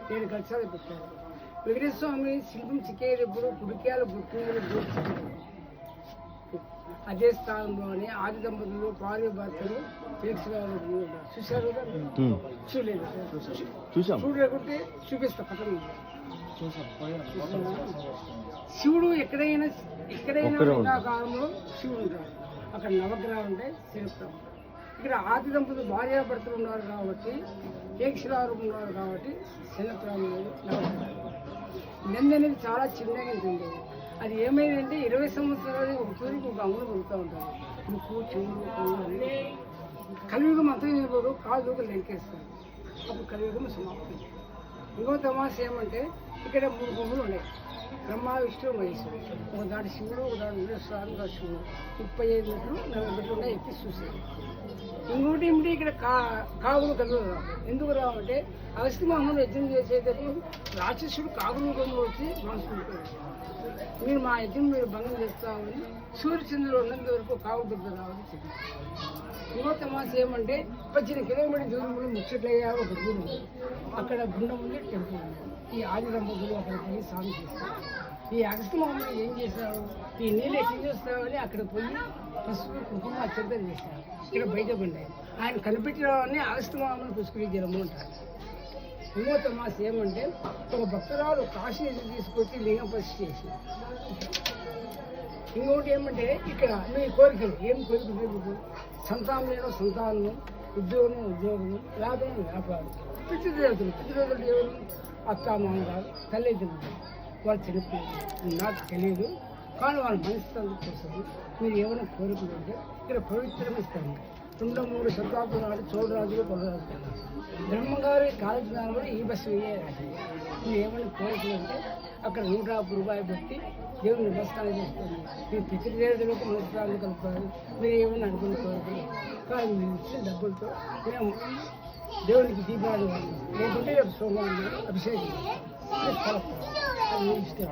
నేను కలిసాలు పెట్టాను. వెంకటేశ్వర స్వామి శిల్పం చిక్కేటప్పుడు కుడికాయలు పుట్టిన అదే స్థానంలోనే ఆది దంపతులు భార్య భర్తలు చూశారు చూడలేదు చూడలేకుంటే చూపిస్తా పక్కన. శివుడు ఎక్కడైనా కాలంలో శివుడు ఉంటాడు. అక్కడ నవగ్రహాలు ఉంటాయి, శిల్పం. ఇక్కడ ఆది దంపతులు భార్యాభర్తలు ఉన్నారు కాబట్టి ఏక్షరాలు ఉన్నారు కాబట్టి శిల్పరాలు నంది అనేది చాలా చిన్నగా ఉంటుంది. అది ఏమైందంటే 20 సంవత్సరాలు ఒక తూరికి ఒక అమ్ములు కొడుతూ ఉంటారు. ముక్కు చెవులు కళ్ళు కలియుగం అంతా అయిపోదు, కాలు లెంకేస్తారు. అప్పుడు కలియుగం సమాప్తం. ఇంకో తమాష ఏమంటే ఇక్కడ 3 గుంపులు ఉన్నాయి. బ్రహ్మ విష్ణు మహేశ్వరు. ఒక దాటి శివుడు, ఒక దాటి విశ్వాసం శివుడు. 35 మెట్లు 40 మెట్లు ఉన్నాయి. ఎక్కి చూసేది. ఇంకోటి ఏమిటి ఇక్కడ కాగులు కదులు రావు. ఎందుకు రావంటే అగస్త్య మహమ్మను యజ్ఞం చేసేటప్పుడు రాక్షసుడు కాగులు కదులు వచ్చి మనసుకుంటాడు. మీరు మా యజ్ఞం మీరు భంగం చేస్తామని సూర్యచంద్రులు ఉన్నంత వరకు కాగులు దగ్గర రావని చెప్పి. ఇంకో తమాష ఏమంటే 18 కిలోమీటర్ దూరంలో ముచ్చట్లయ్యా ఒక దూరం అక్కడ గుండం ఉంది, టెంపుల్ ఉంది. ఈ ఆది దంపతులు అక్కడ పోయి స్నానం చేస్తారు. ఈ అగస్త్య మహమ్మను ఏం చేశారు, ఈ నీళ్ళు ఎట్లా చేస్తామని అక్కడ పోయి పసుపు కుంకుమ అత్యంతం చేశారు. ఇక్కడ బయట పడ్డాయి. ఆయన కనిపెట్టినవన్నీ అగస్త్య మహమ్మను పుష్కరి జలము అంటారు. ఇంకో తమాష ఏమంటే ఒక భక్తురాలు కాశీ తీసుకొచ్చి లింగం ప్రతిష్ఠ చేసి. ఇంకొకటి ఏమంటే ఇక్కడ మీ కోరికలు ఏం కోరికలు, సంతానం లేనో సంతానం, ఉద్యోగం, వ్యాపారం వ్యాపారం. పితృదేవతలు ఎవరు, అత్త మామగారు, తల్లిదండ్రులు. వాళ్ళు చనిపోయారు. నాకు తెలియదు, కానీ వాళ్ళ మనసుకు కోసం మీరు ఏమైనా కోరికలు ఉంటే ఇక్కడ పవిత్రమైన స్థలం. 2-3 శతాబ్దం నాడు చోళరాజులు కొలరాజు బ్రహ్మగారి కాలజ్ఞానం కూడా ఈ బస్సు రాసింది. మీరు ఏమైనా కోరికలు ఉంటే అక్కడ 150 రూపాయలు పెట్టి దేవుని నమస్కారం చేస్తుంది. మీరు పితృదేవతలకు నమస్కారాలు కలుపుతారు. మీరు ఏమైనా అనుకున్న కోరికలు కానీ మీరు ఇచ్చిన డబ్బులతో మేము దేవునికి దీపాలు లేకుంటే సోమవారం అభిషేకం అది ఇష్టం.